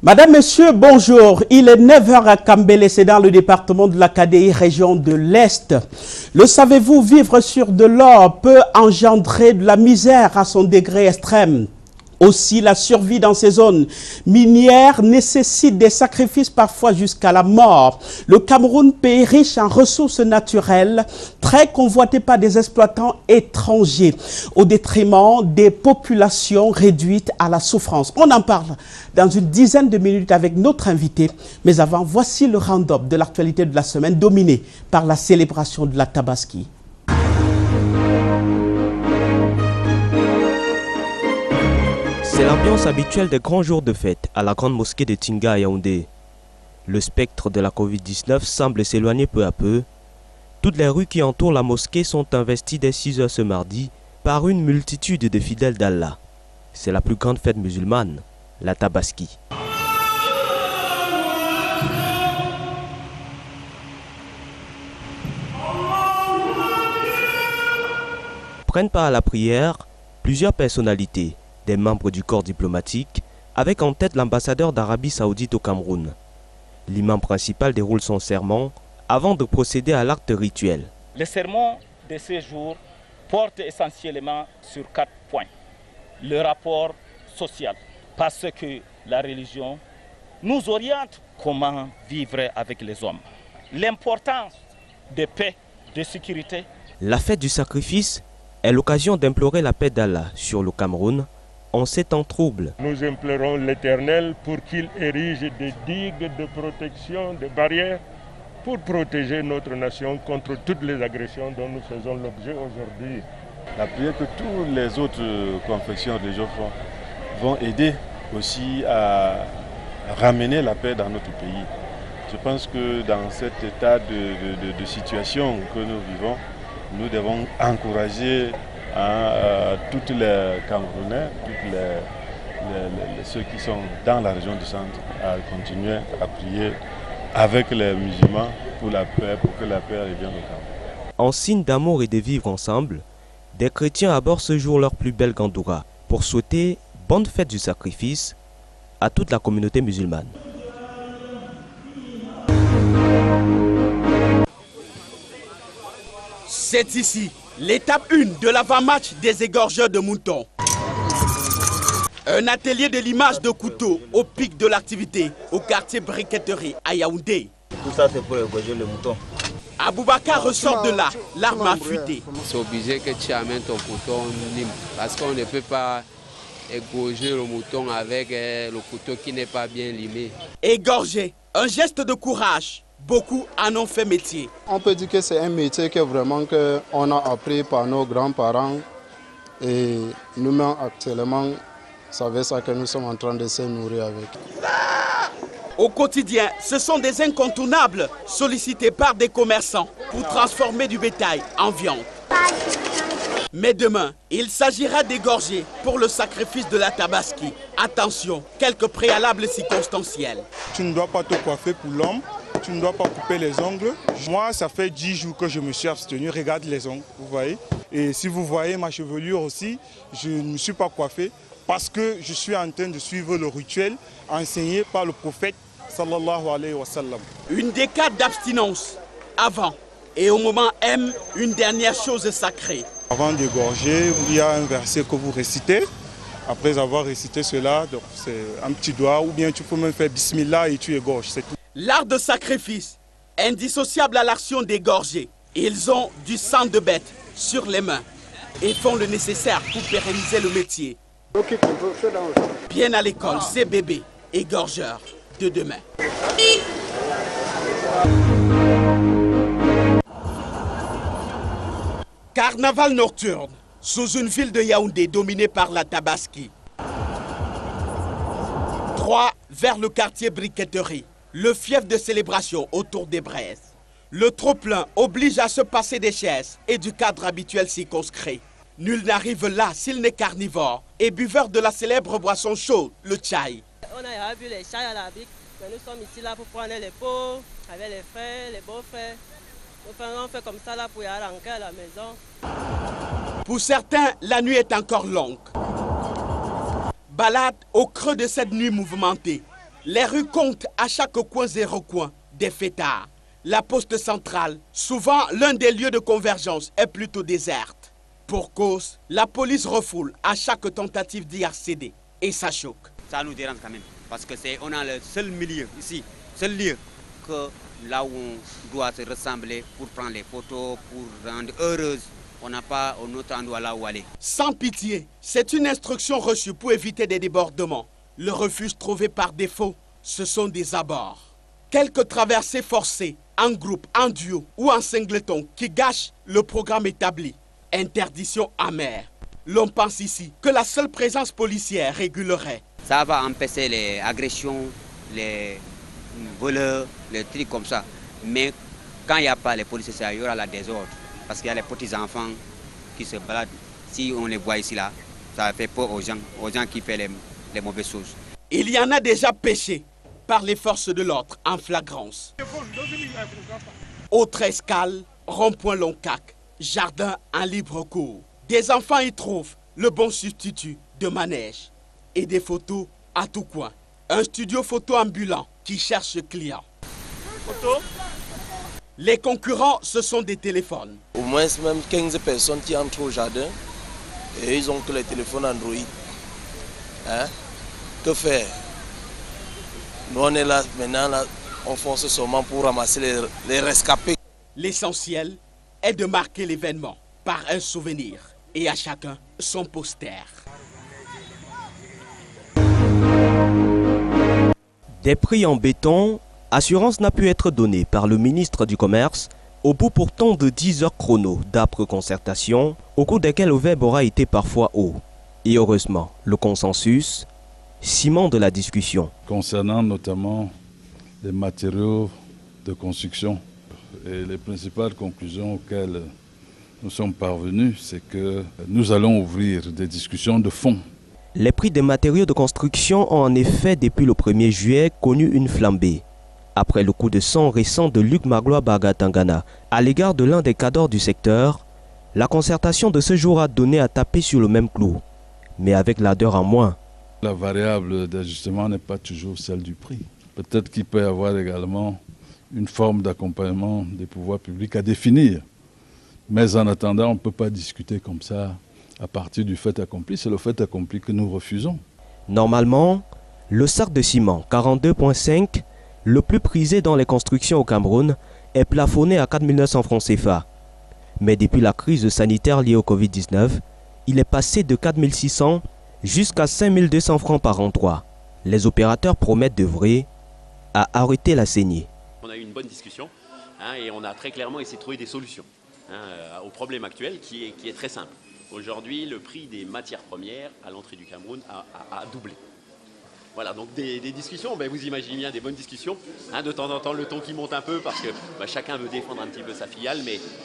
Madame, Monsieur, bonjour. Il est 9 h à Kambélé, c'est dans le département de la KDI, région de l'Est. Le savez-vous, vivre sur de l'or peut engendrer de la misère à son degré extrême. Aussi, la survie dans ces zones minières nécessite des sacrifices parfois jusqu'à la mort. Le Cameroun, pays riche en ressources naturelles, très convoité par des exploitants étrangers, au détriment des populations réduites à la souffrance. On en parle dans une dizaine de minutes avec notre invité. Mais avant, voici le round-up de l'actualité de la semaine, dominé par la célébration de la Tabaski. C'est l'ambiance habituelle des grands jours de fête à la grande mosquée de Tinga à Yaoundé. Le spectre de la Covid-19 semble s'éloigner peu à peu. Toutes les rues qui entourent la mosquée sont investies dès 6 h ce mardi par une multitude de fidèles d'Allah. C'est la plus grande fête musulmane, la Tabaski. Prennent part à la prière plusieurs personnalités, des membres du corps diplomatique, avec en tête l'ambassadeur d'Arabie Saoudite au Cameroun. L'imam principal déroule son sermon avant de procéder à l'acte rituel. Le sermon de ce jour porte essentiellement sur 4 points. Le rapport social, parce que la religion nous oriente comment vivre avec les hommes. L'importance de paix, de sécurité. La fête du sacrifice est l'occasion d'implorer la paix d'Allah sur le Cameroun en ces temps troubles. Nous implorons l'Éternel pour qu'il érige des digues de protection, des barrières, pour protéger notre nation contre toutes les agressions dont nous faisons l'objet aujourd'hui. La prière que toutes les autres confessions religieuses vont aider aussi à ramener la paix dans notre pays. Je pense que dans cet état de situation que nous vivons, nous devons encourager toutes les Camerounais, ceux qui sont dans la région du centre, à continuer à prier avec les musulmans pour la paix, pour que la paix revienne au Cameroun. En signe d'amour et de vivre ensemble, des chrétiens abordent ce jour leur plus belle gandoura pour souhaiter bonne fête du sacrifice à toute la communauté musulmane. C'est ici l'étape 1 de l'avant-match des égorgeurs de moutons. Un atelier de limage de couteaux au pic de l'activité au quartier Briqueterie à Yaoundé. Tout ça c'est pour égorger le mouton. Aboubakar ressort de là, l'arme affûtée. C'est obligé que tu amènes ton couteau lime parce qu'on ne peut pas égorger le mouton avec le couteau qui n'est pas bien limé. Égorger, un geste de courage. Beaucoup en ont fait métier. On peut dire que c'est un métier que vraiment on a appris par nos grands-parents et nous-mêmes actuellement, c'est avec ça que nous sommes en train de se nourrir avec. Au quotidien, ce sont des incontournables sollicités par des commerçants pour transformer du bétail en viande. Mais demain, il s'agira d'égorger pour le sacrifice de la Tabaski. Attention, quelques préalables circonstanciels. Tu ne dois pas te coiffer pour l'homme, tu ne dois pas couper les ongles. Moi, ça fait 10 jours que je me suis abstenu. Regarde les ongles, vous voyez. Et si vous voyez ma chevelure aussi, je ne me suis pas coiffé parce que je suis en train de suivre le rituel enseigné par le prophète sallallahu alayhi wa sallam. Une décade d'abstinence avant et au moment M, une dernière chose sacrée. Avant d'égorger, il y a un verset que vous récitez. Après avoir récité cela, c'est un petit doigt ou bien tu peux même faire bismillah et tu égorges, c'est tout. L'art de sacrifice, indissociable à l'action d'égorger. Ils ont du sang de bête sur les mains et font le nécessaire pour pérenniser le métier. Bien à l'école, ces bébés égorgeurs de demain. Carnaval nocturne sous une ville de Yaoundé dominée par la Tabaski. 3 vers le quartier Briqueterie, le fief de célébration autour des braises. Le trop-plein oblige à se passer des chaises et du cadre habituel circonscrit. Nul n'arrive là s'il n'est carnivore et buveur de la célèbre boisson chaude, le tchaï. On a vu les chais à la brique, mais nous sommes ici là pour prendre les pots avec les frères, les beaux-frères. On fait comme ça là pour y aller rentrer à la maison. Pour certains, la nuit est encore longue. Balade au creux de cette nuit mouvementée. Les rues comptent à chaque coin 0 coin des fêtards. La poste centrale, souvent l'un des lieux de convergence, est plutôt déserte. Pour cause, la police refoule à chaque tentative d'y accéder. Et ça choque. Ça nous dérange quand même, parce que on a le seul milieu ici, seul lieu que là où on doit se rassembler pour prendre les photos, pour rendre heureuse. On n'a pas un autre endroit là où aller. Sans pitié, c'est une instruction reçue pour éviter des débordements. Le refuge trouvé par défaut, ce sont des abords. Quelques traversées forcées, en groupe, en duo ou en singleton qui gâchent le programme établi. Interdiction amère. L'on pense ici que la seule présence policière régulerait. Ça va empêcher les agressions, les voleurs, les trucs comme ça. Mais quand il n'y a pas les policiers, il y aura la désordre. Parce qu'il y a les petits-enfants qui se baladent. Si on les voit ici, là, ça fait peur aux gens qui font les mauvaises choses. Il y en a déjà péché par les forces de l'ordre en flagrance. Autre escale, rond-point Loncac, jardin en libre cours. Des enfants y trouvent le bon substitut de manège et des photos à tout coin. Un studio photo ambulant qui cherche client. Photo. Les concurrents, ce sont des téléphones. Au moins même 15 personnes qui entrent au jardin et ils ont que les téléphones Android. Hein? Que faire? Nous on est là maintenant, là, on fonce seulement pour ramasser les rescapés. L'essentiel est de marquer l'événement par un souvenir et à chacun son poster. Des prix en béton, assurance n'a pu être donnée par le ministre du Commerce au bout pourtant de 10 heures chrono d'âpres concertations au cours desquelles le verbe aura été parfois haut. Et heureusement, le consensus, ciment de la discussion. Concernant notamment les matériaux de construction, et les principales conclusions auxquelles nous sommes parvenus, c'est que nous allons ouvrir des discussions de fond. Les prix des matériaux de construction ont en effet, depuis le 1er juillet, connu une flambée. Après le coup de sang récent de Luc Magloire Bagatangana à l'égard de l'un des cadres du secteur, la concertation de ce jour a donné à taper sur le même clou, mais avec l'ardeur en moins. La variable d'ajustement n'est pas toujours celle du prix. Peut-être qu'il peut y avoir également une forme d'accompagnement des pouvoirs publics à définir. Mais en attendant, on ne peut pas discuter comme ça à partir du fait accompli. C'est le fait accompli que nous refusons. Normalement, le sac de ciment 42,5, le plus prisé dans les constructions au Cameroun, est plafonné à 4 900 francs CFA. Mais depuis la crise sanitaire liée au Covid-19, il est passé de 4 600 jusqu'à 5 200 francs par endroit. Les opérateurs promettent d'œuvrer à arrêter la saignée. On a eu une bonne discussion et on a très clairement essayé de trouver des solutions au problème actuel qui est très simple. Aujourd'hui, le prix des matières premières à l'entrée du Cameroun a doublé. Voilà, donc des discussions, vous imaginez bien des bonnes discussions. De temps en temps, le ton qui monte un peu parce que chacun veut défendre un petit peu sa filiale,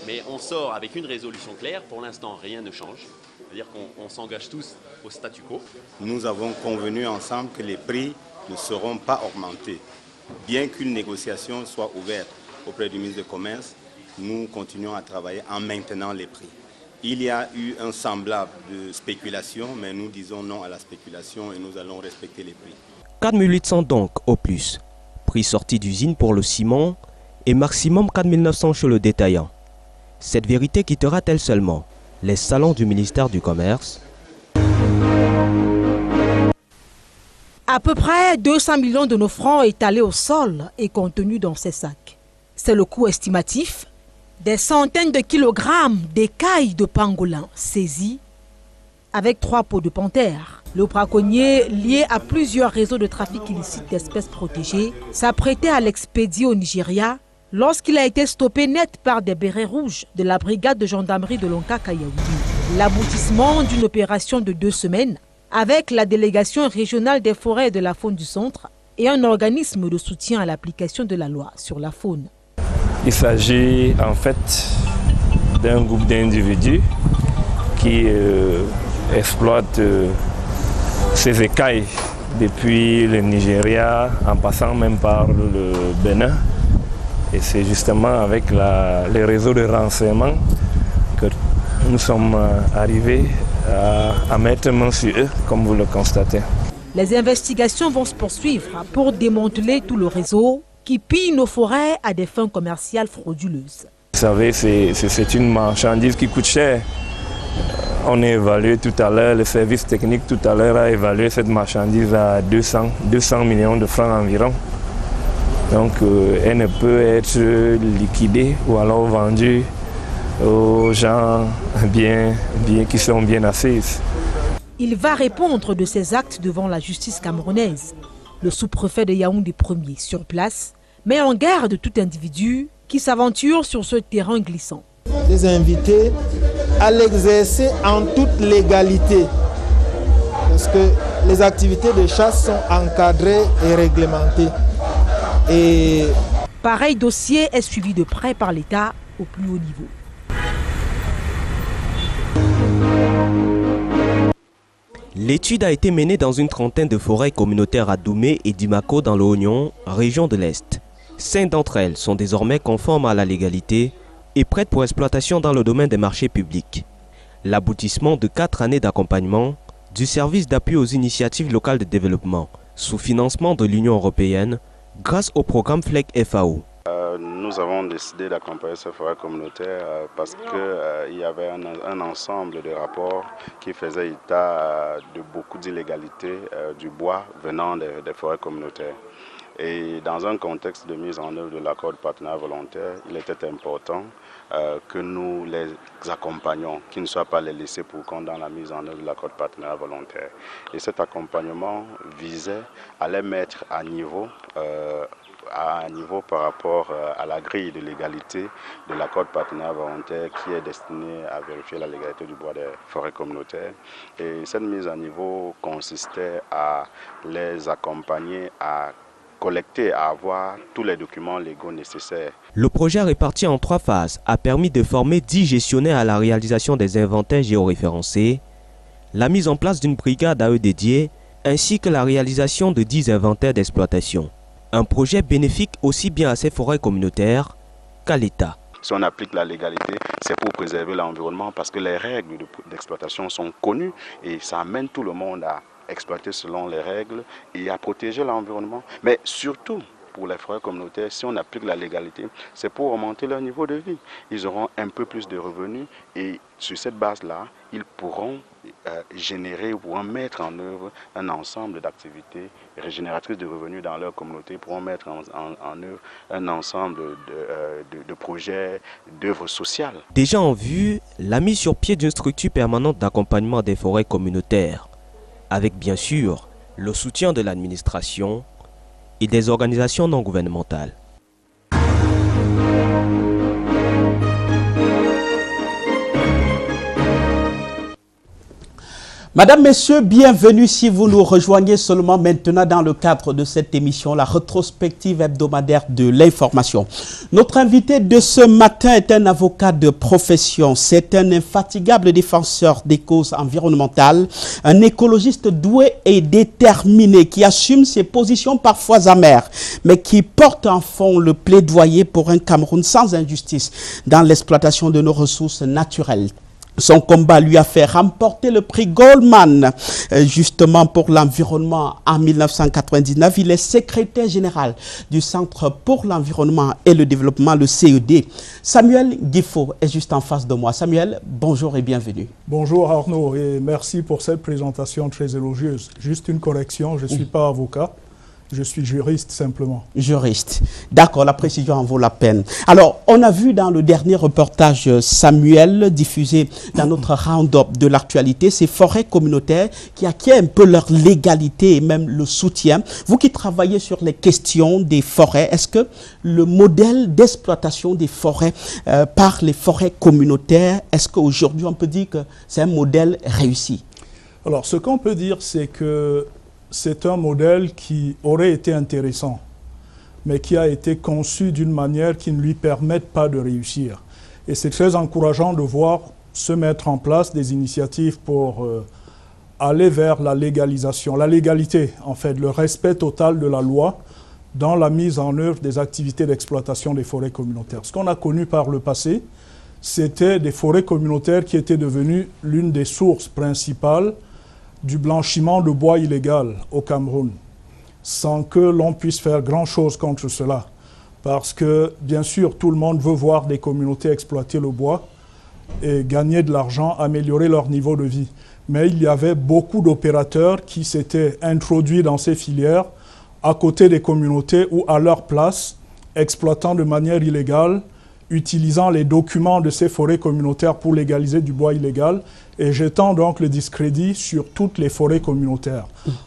mais on sort avec une résolution claire. Pour l'instant, rien ne change. C'est-à-dire qu'on s'engage tous au statu quo. Nous avons convenu ensemble que les prix ne seront pas augmentés. Bien qu'une négociation soit ouverte auprès du ministre du Commerce, nous continuons à travailler en maintenant les prix. Il y a eu un semblable de spéculation, mais nous disons non à la spéculation et nous allons respecter les prix. 4 800 donc au plus. Prix sorti d'usine pour le ciment et maximum 4 900 chez le détaillant. Cette vérité quittera-t-elle seulement les salons du ministère du Commerce? À peu près 200 millions de nos francs étalés au sol et contenus dans ces sacs. C'est le coût estimatif des centaines de kilogrammes d'écailles de pangolin saisis avec 3 pots de panthère. Le braconnier, lié à plusieurs réseaux de trafic illicite d'espèces protégées, s'apprêtait à l'expédier au Nigeria lorsqu'il a été stoppé net par des bérets rouges de la brigade de gendarmerie de Loncac à Yaoundé. L'aboutissement d'une opération de 2 semaines avec la délégation régionale des forêts et de la faune du centre et un organisme de soutien à l'application de la loi sur la faune. Il s'agit en fait d'un groupe d'individus qui exploitent ces écailles depuis le Nigeria en passant même par le Bénin. Et c'est justement avec les réseaux de renseignement que nous sommes arrivés à mettre main sur eux, comme vous le constatez. Les investigations vont se poursuivre pour démanteler tout le réseau qui pille nos forêts à des fins commerciales frauduleuses. Vous savez, c'est une marchandise qui coûte cher. On a évalué tout à l'heure, le service technique tout à l'heure a évalué cette marchandise à 200 millions de francs environ. Donc elle ne peut être liquidée ou alors vendue aux gens qui sont bien assises. Il va répondre de ses actes devant la justice camerounaise. Le sous-préfet de Yaoundé Ier sur place met en garde tout individu qui s'aventure sur ce terrain glissant. Les inviter à l'exercer en toute légalité parce que les activités de chasse sont encadrées et réglementées. Pareil dossier est suivi de près par l'État au plus haut niveau. L'étude a été menée dans une trentaine de forêts communautaires à Doumé et Dimako dans le Oignon, région de l'Est. 5 d'entre elles sont désormais conformes à la légalité et prêtes pour exploitation dans le domaine des marchés publics. L'aboutissement de 4 années d'accompagnement du service d'appui aux initiatives locales de développement sous financement de l'Union européenne grâce au programme FLEC FAO. Nous avons décidé d'accompagner ces forêts communautaires parce qu'il y avait un ensemble de rapports qui faisaient état de beaucoup d'illégalités du bois venant des forêts communautaires. Et dans un contexte de mise en œuvre de l'accord de partenariat volontaire, il était important que nous les accompagnions, qu'ils ne soient pas les laissés pour compte dans la mise en œuvre de l'accord de partenariat volontaire. Et cet accompagnement visait à les mettre à niveau par rapport à la grille de légalité de l'accord de partenariat volontaire qui est destiné à vérifier la légalité du bois des forêts communautaires. Et cette mise à niveau consistait à les accompagner à collecter, à avoir tous les documents légaux nécessaires. Le projet réparti en 3 phases a permis de former 10 gestionnaires à la réalisation des inventaires géoréférencés, la mise en place d'une brigade à eux dédiée, ainsi que la réalisation de 10 inventaires d'exploitation. Un projet bénéfique aussi bien à ces forêts communautaires qu'à l'État. Si on applique la légalité, c'est pour préserver l'environnement parce que les règles d'exploitation sont connues et ça amène tout le monde à exploiter selon les règles et à protéger l'environnement. Mais surtout, pour les forêts communautaires, si on applique la légalité, c'est pour augmenter leur niveau de vie. Ils auront un peu plus de revenus et sur cette base-là, ils pourront pourront mettre en œuvre un ensemble d'activités régénératrices de revenus dans leur communauté, ils pourront mettre en œuvre un ensemble de projets, d'œuvres sociales. Déjà en vue, la mise sur pied d'une structure permanente d'accompagnement des forêts communautaires, avec bien sûr le soutien de l'administration et des organisations non gouvernementales. Madame, Messieurs, bienvenue si vous nous rejoignez seulement maintenant dans le cadre de cette émission, la rétrospective hebdomadaire de l'information. Notre invité de ce matin est un avocat de profession. C'est un infatigable défenseur des causes environnementales, un écologiste doué et déterminé qui assume ses positions parfois amères, mais qui porte en fond le plaidoyer pour un Cameroun sans injustice dans l'exploitation de nos ressources naturelles. Son combat lui a fait remporter le prix Goldman, justement pour l'environnement en 1999. Il est secrétaire général du Centre pour l'environnement et le développement, le CED. Samuel Guifo est juste en face de moi. Samuel, bonjour et bienvenue. Bonjour Arnaud et merci pour cette présentation très élogieuse. Juste une correction, je ne suis pas avocat. Je suis juriste simplement. Juriste. D'accord, la précision en vaut la peine. Alors, on a vu dans le dernier reportage Samuel, diffusé dans notre round-up de l'actualité, ces forêts communautaires qui acquièrent un peu leur légalité et même le soutien. Vous qui travaillez sur les questions des forêts, est-ce que le modèle d'exploitation des forêts par les forêts communautaires, est-ce qu'aujourd'hui on peut dire que c'est un modèle réussi? Alors, ce qu'on peut dire, c'est que c'est un modèle qui aurait été intéressant, mais qui a été conçu d'une manière qui ne lui permette pas de réussir. Et c'est très encourageant de voir se mettre en place des initiatives pour aller vers la légalisation, la légalité, en fait, le respect total de la loi dans la mise en œuvre des activités d'exploitation des forêts communautaires. Ce qu'on a connu par le passé, c'était des forêts communautaires qui étaient devenues l'une des sources principales du blanchiment de bois illégal au Cameroun, sans que l'on puisse faire grand-chose contre cela. Parce que, bien sûr, tout le monde veut voir des communautés exploiter le bois et gagner de l'argent, améliorer leur niveau de vie. Mais il y avait beaucoup d'opérateurs qui s'étaient introduits dans ces filières à côté des communautés ou à leur place, exploitant de manière illégale, utilisant les documents de ces forêts communautaires pour légaliser du bois illégal et jetant donc le discrédit sur toutes les forêts communautaires.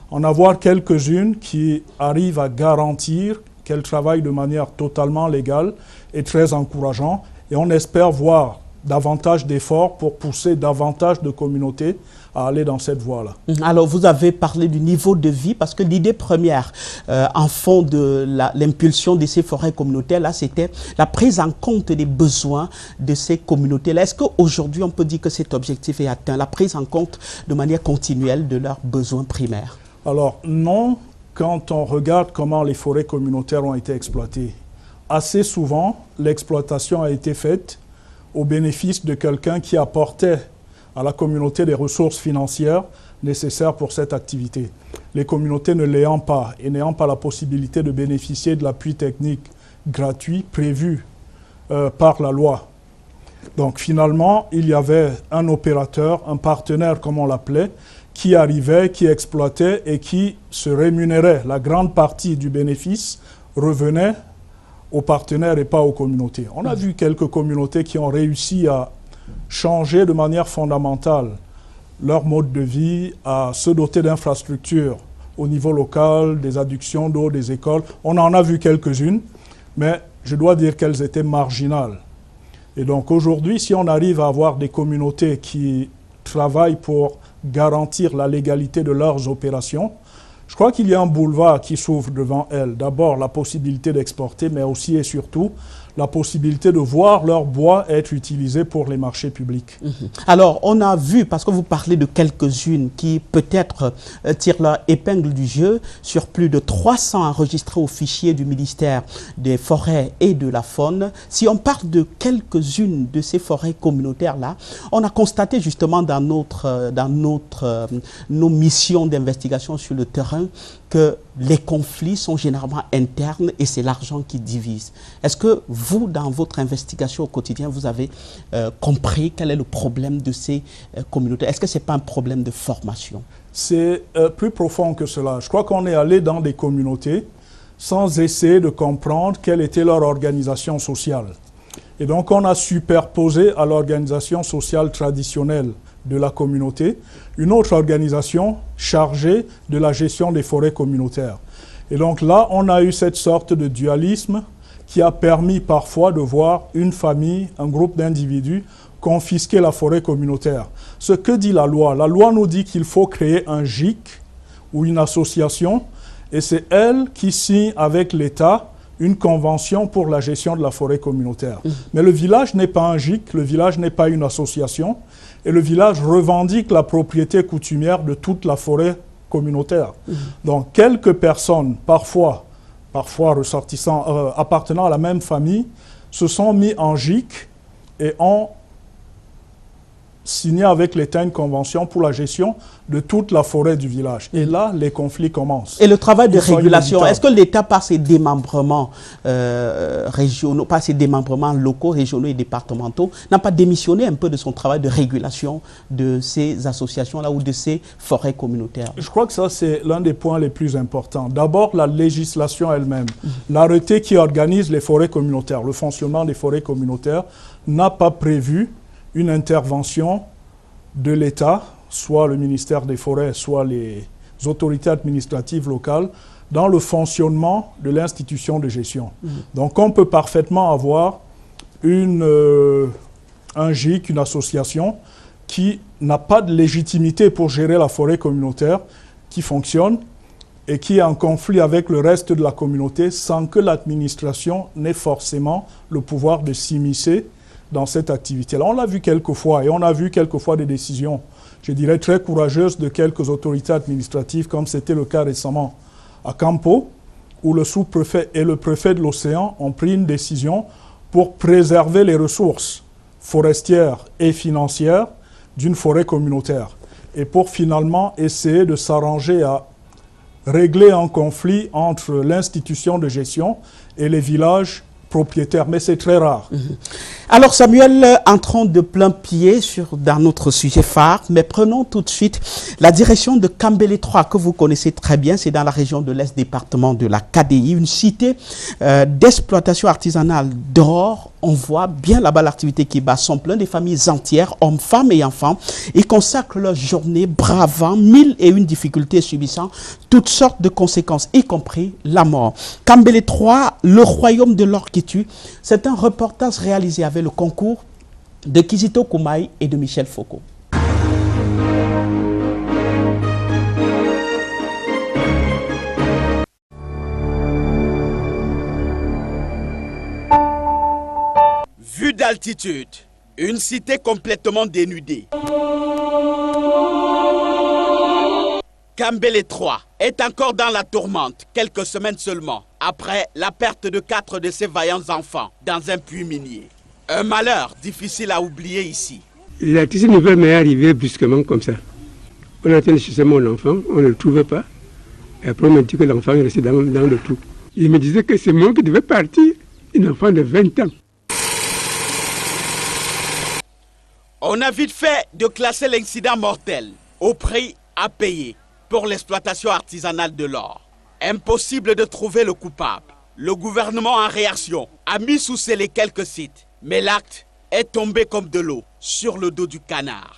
En avoir quelques-unes qui arrivent à garantir qu'elles travaillent de manière totalement légale est très encourageant et on espère voir davantage d'efforts pour pousser davantage de communautés à aller dans cette voie-là. Alors, vous avez parlé du niveau de vie, parce que l'idée première en fond de l'impulsion de ces forêts communautaires-là, c'était la prise en compte des besoins de ces communautés-là. Est-ce qu'aujourd'hui, on peut dire que cet objectif est atteint, la prise en compte de manière continuelle de leurs besoins primaires? Alors, non, quand on regarde comment les forêts communautaires ont été exploitées. Assez souvent, l'exploitation a été faite au bénéfice de quelqu'un qui apportait à la communauté des ressources financières nécessaires pour cette activité. Les communautés ne l'ayant pas et n'ayant pas la possibilité de bénéficier de l'appui technique gratuit prévu par la loi. Donc finalement, il y avait un opérateur, un partenaire comme on l'appelait, qui arrivait, qui exploitait et qui se rémunérait. La grande partie du bénéfice revenait aux partenaires et pas aux communautés. On a vu quelques communautés qui ont réussi à changer de manière fondamentale leur mode de vie, à se doter d'infrastructures au niveau local, des adductions d'eau, des écoles. On en a vu quelques-unes, mais je dois dire qu'elles étaient marginales. Et donc aujourd'hui, si on arrive à avoir des communautés qui travaillent pour garantir la légalité de leurs opérations, je crois qu'il y a un boulevard qui s'ouvre devant elles. D'abord, la possibilité d'exporter, mais aussi et surtout, la possibilité de voir leur bois être utilisé pour les marchés publics. Alors, on a vu, parce que vous parlez de quelques-unes qui peut-être tirent leur épingle du jeu, sur plus de 300 enregistrés au fichier du ministère des Forêts et de la Faune. Si on parle de quelques-unes de ces forêts communautaires-là, on a constaté justement dans nos missions d'investigation sur le terrain que les conflits sont généralement internes et c'est l'argent qui divise. Est-ce que vous, dans votre investigation au quotidien, vous avez compris quel est le problème de ces communautés? Est-ce que ce n'est pas un problème de formation? C'est plus profond que cela. Je crois qu'on est allé dans des communautés sans essayer de comprendre quelle était leur organisation sociale. Et donc on a superposé à l'organisation sociale traditionnelle de la communauté une autre organisation chargée de la gestion des forêts communautaires. Et donc là, on a eu cette sorte de dualisme qui a permis parfois de voir une famille, un groupe d'individus confisquer la forêt communautaire. Ce que dit la loi? La loi nous dit qu'il faut créer un GIC ou une association et c'est elle qui signe avec l'État une convention pour la gestion de la forêt communautaire. Mais le village n'est pas un GIC, le village n'est pas une association, et le village revendique la propriété coutumière de toute la forêt communautaire. Donc quelques personnes, parfois ressortissant, appartenant à la même famille, se sont mis en GIC et ont signé avec l'État une convention pour la gestion de toute la forêt du village. Et là, les conflits commencent. Et le travail de régulation, est-ce que l'État, par ses démembrements régionaux, par ses démembrements locaux, régionaux et départementaux, n'a pas démissionné un peu de son travail de régulation de ces associations-là ou de ces forêts communautaires? Je crois que ça, c'est l'un des points les plus importants. D'abord, la législation elle-même. L'arrêté qui organise les forêts communautaires, le fonctionnement des forêts communautaires, n'a pas prévu une intervention de l'État, soit le ministère des Forêts, soit les autorités administratives locales, dans le fonctionnement de l'institution de gestion. Donc on peut parfaitement avoir un GIC, une association, qui n'a pas de légitimité pour gérer la forêt communautaire, qui fonctionne et qui est en conflit avec le reste de la communauté sans que l'administration n'ait forcément le pouvoir de s'immiscer dans cette activité-là. On l'a vu quelquefois, et on a vu quelquefois des décisions, je dirais très courageuses, de quelques autorités administratives, comme c'était le cas récemment à Campo, où le sous-préfet et le préfet de l'Océan ont pris une décision pour préserver les ressources forestières et financières d'une forêt communautaire. et pour finalement essayer de s'arranger à régler un conflit entre l'institution de gestion et les villages propriétaires, mais c'est très rare. Alors Samuel, entrons de plein pied dans notre sujet phare, mais prenons tout de suite la direction de Kambélé 3 que vous connaissez très bien, c'est dans la région de l'Est, département de la KDI, une cité d'exploitation artisanale d'or. On voit bien là-bas l'activité qui bat son plein, des familles entières, hommes, femmes et enfants. Ils consacrent leur journée bravant 1001 difficultés, subissant toutes sortes de conséquences, y compris la mort. Kambélé 3, le royaume de l'or qui tue, c'est un reportage réalisé avec le concours de Kizito Koumaï et de Michel Foucault. Vue d'altitude, une cité complètement dénudée. Kambélé 3 est encore dans la tourmente, quelques semaines seulement, après la perte de 4 de ses vaillants enfants dans un puits minier. Un malheur difficile à oublier ici. L'électricité ne veut mais arriver brusquement comme ça. On est en train de chercher mon enfant, on ne le trouve pas. Et après on me dit que l'enfant est resté dans le trou. Il me disait que c'est moi qui devais partir, un enfant de 20 ans. On a vite fait de classer l'incident mortel au prix à payer pour l'exploitation artisanale de l'or. Impossible de trouver le coupable. Le gouvernement en réaction a mis sous scellé quelques sites, mais l'acte est tombé comme de l'eau sur le dos du canard.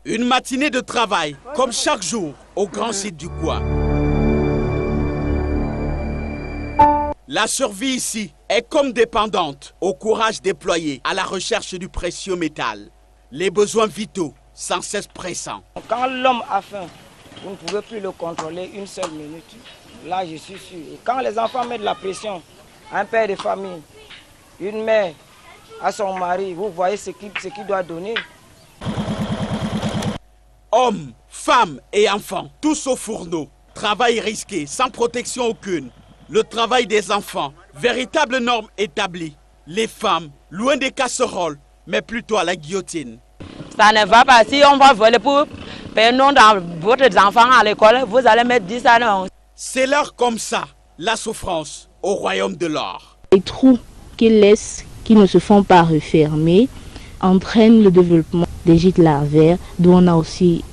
Une matinée de travail, comme chaque jour, au grand site du Koua. La survie ici est comme dépendante au courage déployé à la recherche du précieux métal. Les besoins vitaux sans cesse pressants. Quand l'homme a faim, vous ne pouvez plus le contrôler une seule minute. Là, je suis sûr. Et quand les enfants mettent de la pression, un père de famille, une mère à son mari, vous voyez ce qu'il doit donner. Hommes, femmes et enfants, tous au fourneau. Travail risqué, sans protection aucune. Le travail des enfants, véritable norme établie. Les femmes, loin des casseroles, mais plutôt à la guillotine. Ça ne va pas. Si on va voler pour payer non dans votre enfant à l'école, vous allez mettre 10 ans. C'est l'heure comme ça, la souffrance au royaume de l'or. Les trous qu'ils laissent, qui ne se font pas refermer, entraînent le développement des gîtes larvaires, dont on a aussi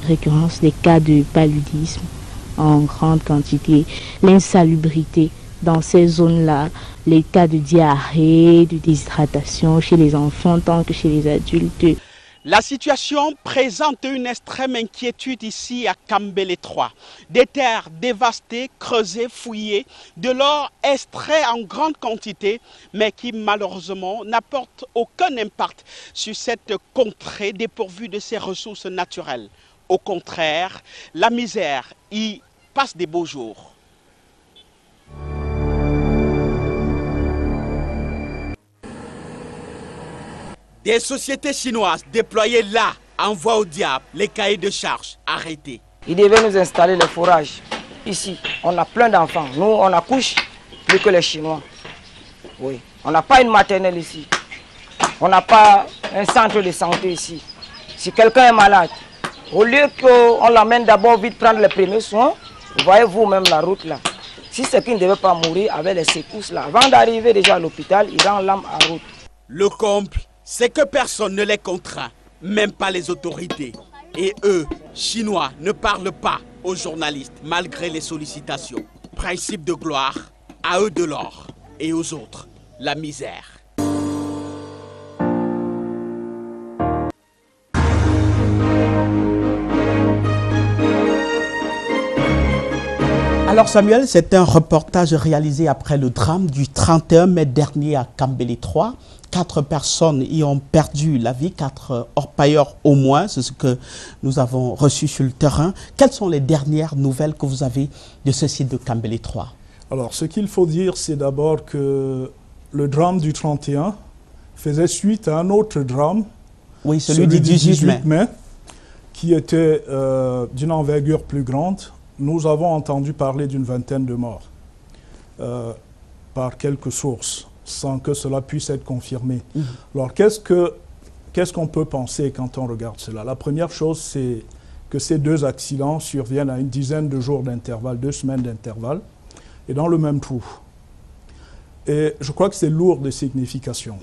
récurrence des cas de paludisme en grande quantité, l'insalubrité dans ces zones-là, les cas de diarrhée, de déshydratation chez les enfants tant que chez les adultes. La situation présente une extrême inquiétude ici à Kambélé 3. Des terres dévastées, creusées, fouillées, de l'or extrait en grande quantité, mais qui malheureusement n'apporte aucun impact sur cette contrée dépourvue de ses ressources naturelles. Au contraire, la misère y passe des beaux jours. Des sociétés chinoises déployées là envoient au diable les cahiers de charges arrêtés. Ils devaient nous installer les fourrages. Ici, on a plein d'enfants. Nous, on accouche plus que les Chinois. Oui. On n'a pas une maternelle ici. On n'a pas un centre de santé ici. Si quelqu'un est malade, au lieu qu'on l'amène d'abord vite prendre les premiers soins, vous voyez vous-même la route là. Si c'est qu'il ne devait pas mourir avec les secousses là, avant d'arriver déjà à l'hôpital, il rend l'âme en route. Le comble, c'est que personne ne les contraint, même pas les autorités. Et eux, Chinois, ne parlent pas aux journalistes malgré les sollicitations. Principe de gloire, à eux de l'or et aux autres, la misère. Alors Samuel, c'est un reportage réalisé après le drame du 31 mai dernier à Kambélé 3. 4 personnes y ont perdu la vie, 4 orpailleurs au moins, c'est ce que nous avons reçu sur le terrain. Quelles sont les dernières nouvelles que vous avez de ce site de Kambélé 3? Alors, ce qu'il faut dire, c'est d'abord que le drame du 31 faisait suite à un autre drame, oui, celui du 18 mai, qui était d'une envergure plus grande. Nous avons entendu parler d'une vingtaine de morts. par quelques sources, sans que cela puisse être confirmé. Alors, qu'est-ce qu'on peut penser quand on regarde cela? La première chose, c'est que ces deux accidents surviennent à une dizaine de jours d'intervalle, 2 semaines d'intervalle, et dans le même trou. Et je crois que c'est lourd de signification.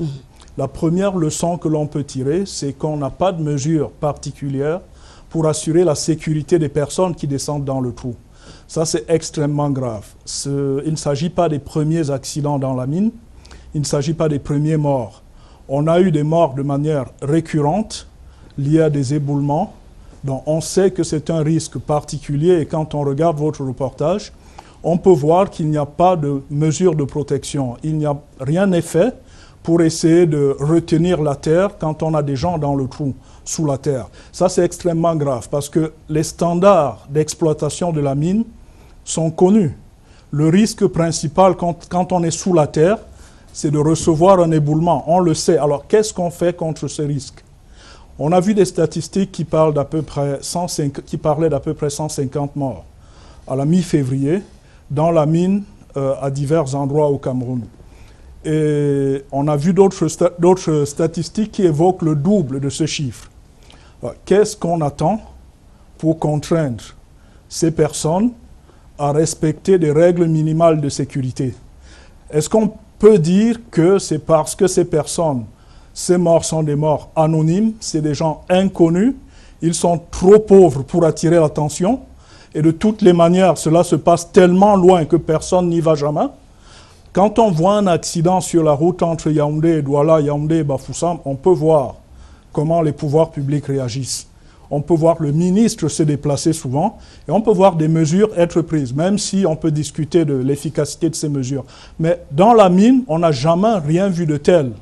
La première leçon que l'on peut tirer, c'est qu'on n'a pas de mesures particulières pour assurer la sécurité des personnes qui descendent dans le trou. Ça, c'est extrêmement grave. Il ne s'agit pas des premiers accidents dans la mine, il ne s'agit pas des premiers morts. On a eu des morts de manière récurrente, liées à des éboulements, donc on sait que c'est un risque particulier, et quand on regarde votre reportage, on peut voir qu'il n'y a pas de mesures de protection. Il n'y a rien n'est fait pour essayer de retenir la terre quand on a des gens dans le trou, sous la terre. Ça, c'est extrêmement grave, parce que les standards d'exploitation de la mine sont connus. Le risque principal quand on est sous la terre, c'est de recevoir un éboulement. On le sait. Alors, qu'est-ce qu'on fait contre ce risque? On a vu des statistiques qui parlaient d'à peu près 150 morts à la mi-février dans la mine à divers endroits au Cameroun. Et on a vu d'autres statistiques qui évoquent le double de ce chiffre. Qu'est-ce qu'on attend pour contraindre ces personnes à respecter des règles minimales de sécurité? Est-ce qu'on peut dire que c'est parce que ces personnes, ces morts sont des morts anonymes, c'est des gens inconnus, ils sont trop pauvres pour attirer l'attention, et de toutes les manières, cela se passe tellement loin que personne n'y va jamais? Quand on voit un accident sur la route entre Yaoundé et Douala, Yaoundé et Bafoussam, on peut voir comment les pouvoirs publics réagissent. On peut voir le ministre se déplacer souvent, et on peut voir des mesures être prises, même si on peut discuter de l'efficacité de ces mesures. Mais dans la mine, on n'a jamais rien vu de tel.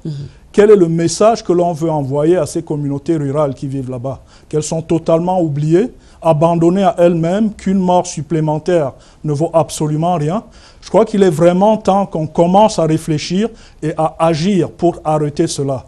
Quel est le message que l'on veut envoyer à ces communautés rurales qui vivent là-bas? Qu'elles sont totalement oubliées, abandonnées à elles-mêmes, qu'une mort supplémentaire ne vaut absolument rien. Je crois qu'il est vraiment temps qu'on commence à réfléchir et à agir pour arrêter cela.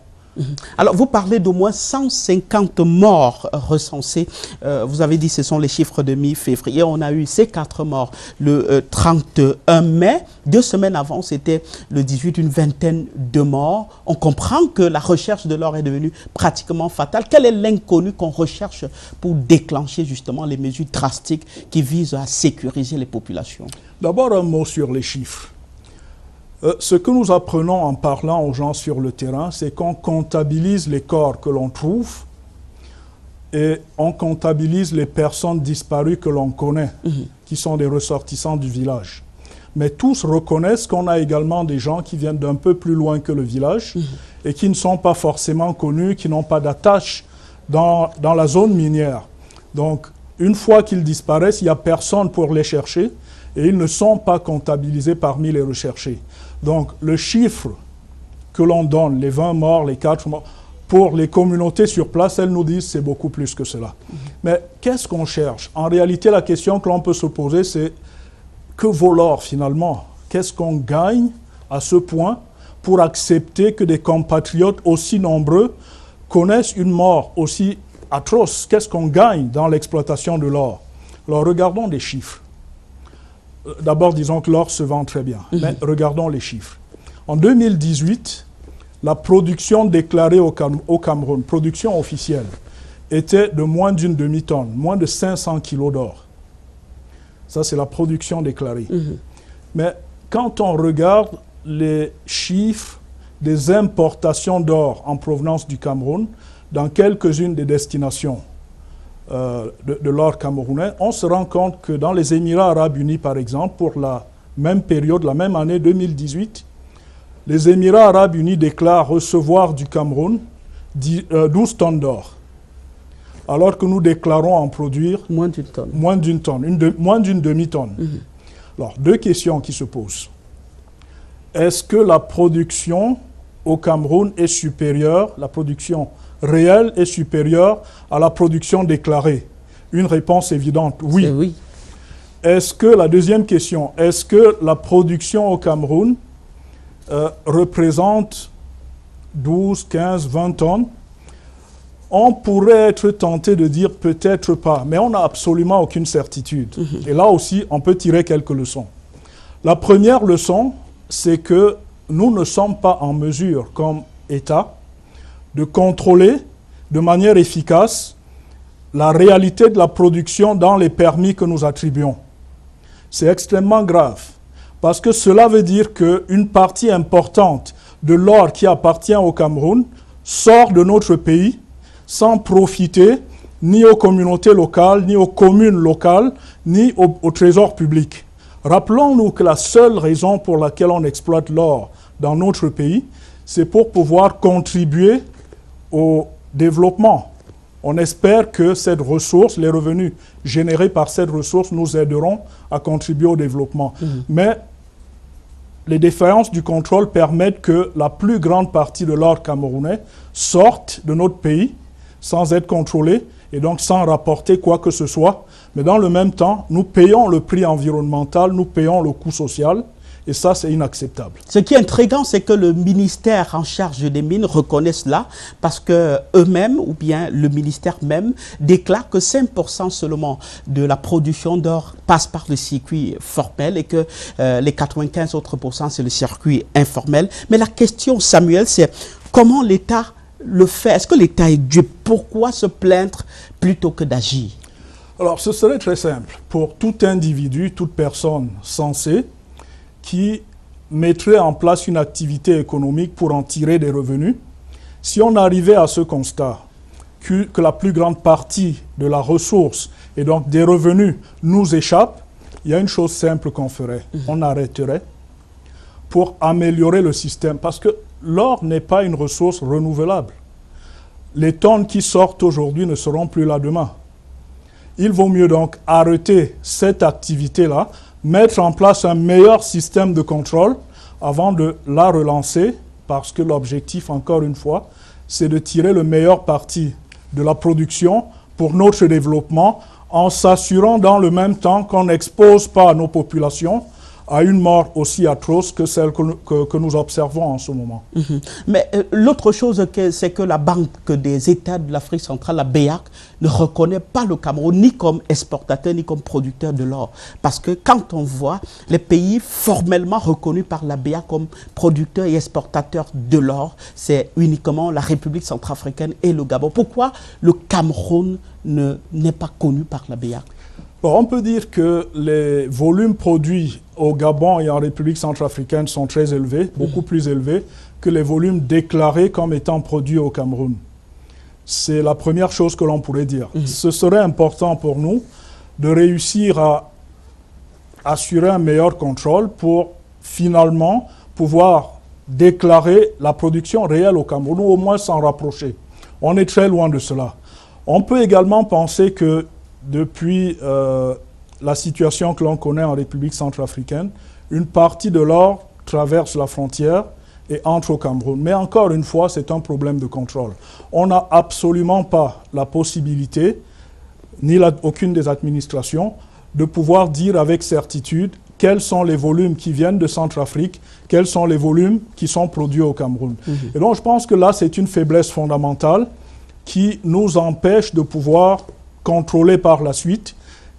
Alors, vous parlez d'au moins 150 morts recensés. Vous avez dit que ce sont les chiffres de mi-février. On a eu ces 4 morts le 31 mai. 2 semaines avant, c'était le 18, une vingtaine de morts. On comprend que la recherche de l'or est devenue pratiquement fatale. Quel est l'inconnu qu'on recherche pour déclencher justement les mesures drastiques qui visent à sécuriser les populations? D'abord, un mot sur les chiffres. Ce que nous apprenons en parlant aux gens sur le terrain, c'est qu'on comptabilise les corps que l'on trouve et on comptabilise les personnes disparues que l'on connaît, qui sont des ressortissants du village. Mais tous reconnaissent qu'on a également des gens qui viennent d'un peu plus loin que le village et qui ne sont pas forcément connus, qui n'ont pas d'attache dans la zone minière. Donc, une fois qu'ils disparaissent, il n'y a personne pour les chercher et ils ne sont pas comptabilisés parmi les recherchés. Donc, le chiffre que l'on donne, les 20 morts, les 4 morts, pour les communautés sur place, elles nous disent que c'est beaucoup plus que cela. Mais qu'est-ce qu'on cherche? En réalité, la question que l'on peut se poser, c'est que vaut l'or finalement? Qu'est-ce qu'on gagne à ce point pour accepter que des compatriotes aussi nombreux connaissent une mort aussi atroce? Qu'est-ce qu'on gagne dans l'exploitation de l'or? Alors, regardons des chiffres. D'abord, disons que l'or se vend très bien, mais regardons les chiffres. En 2018, la production déclarée au Cameroun, production officielle, était de moins d'une demi-tonne, moins de 500 kilos d'or. Ça, c'est la production déclarée. Mais quand on regarde les chiffres des importations d'or en provenance du Cameroun, dans quelques-unes des destinations de l'or camerounais, on se rend compte que dans les Émirats arabes unis, par exemple, pour la même période, la même année 2018, les Émirats arabes unis déclarent recevoir du Cameroun 12 tonnes d'or, alors que nous déclarons en produire moins d'une tonne, moins d'une demi-tonne. Alors, 2 questions qui se posent. Est-ce que la production au Cameroun est supérieure, la production réelle est supérieure à la production déclarée? Une réponse évidente, oui. Oui. Est-ce que, la deuxième question, est-ce que la production au Cameroun représente 12, 15, 20 tonnes? On pourrait être tenté de dire peut-être pas, mais on n'a absolument aucune certitude. Et là aussi, on peut tirer quelques leçons. La première leçon, c'est que nous ne sommes pas en mesure, comme État, de contrôler de manière efficace la réalité de la production dans les permis que nous attribuons. C'est extrêmement grave, parce que cela veut dire qu'une partie importante de l'or qui appartient au Cameroun sort de notre pays sans profiter ni aux communautés locales, ni aux communes locales, ni au trésor public. Rappelons-nous que la seule raison pour laquelle on exploite l'or dans notre pays, c'est pour pouvoir contribuer au développement. On espère que cette ressource, les revenus générés par cette ressource nous aideront à contribuer au développement. Mais les défaillances du contrôle permettent que la plus grande partie de l'or camerounais sorte de notre pays sans être contrôlé et donc sans rapporter quoi que ce soit. Mais dans le même temps, nous payons le prix environnemental, nous payons le coût social. Et ça, c'est inacceptable. Ce qui est intriguant, c'est que le ministère en charge des mines reconnaît cela parce qu'eux-mêmes, ou bien le ministère même, déclare que 5% seulement de la production d'or passe par le circuit formel et que les 95 autres %, c'est le circuit informel. Mais la question, Samuel, c'est comment l'État le fait? Est-ce que l'État est dupe? Pourquoi se plaindre plutôt que d'agir? Alors, ce serait très simple. Pour tout individu, toute personne sensée, qui mettrait en place une activité économique pour en tirer des revenus, si on arrivait à ce constat que la plus grande partie de la ressource et donc des revenus nous échappe, il y a une chose simple qu'on ferait. On arrêterait pour améliorer le système. Parce que l'or n'est pas une ressource renouvelable. Les tonnes qui sortent aujourd'hui ne seront plus là demain. Il vaut mieux donc arrêter cette activité-là, mettre en place un meilleur système de contrôle avant de la relancer, parce que l'objectif, encore une fois, c'est de tirer le meilleur parti de la production pour notre développement, en s'assurant dans le même temps qu'on n'expose pas nos populations à une mort aussi atroce que celle que nous observons en ce moment. Mais l'autre chose, c'est que la Banque des États de l'Afrique centrale, la BEAC, ne reconnaît pas le Cameroun ni comme exportateur ni comme producteur de l'or. Parce que quand on voit les pays formellement reconnus par la BEAC comme producteurs et exportateurs de l'or, c'est uniquement la République centrafricaine et le Gabon. Pourquoi le Cameroun n'est pas connu par la BEAC? Alors, on peut dire que les volumes produits au Gabon et en République centrafricaine sont très élevés, beaucoup plus élevés que les volumes déclarés comme étant produits au Cameroun. C'est la première chose que l'on pourrait dire. Ce serait important pour nous de réussir à assurer un meilleur contrôle pour finalement pouvoir déclarer la production réelle au Cameroun, ou au moins s'en rapprocher. On est très loin de cela. On peut également penser que depuis la situation que l'on connaît en République centrafricaine, une partie de l'or traverse la frontière et entre au Cameroun. Mais encore une fois, c'est un problème de contrôle. On n'a absolument pas la possibilité, ni aucune des administrations, de pouvoir dire avec certitude quels sont les volumes qui viennent de Centrafrique, quels sont les volumes qui sont produits au Cameroun. Et donc je pense que là, c'est une faiblesse fondamentale qui nous empêche de pouvoir contrôler par la suite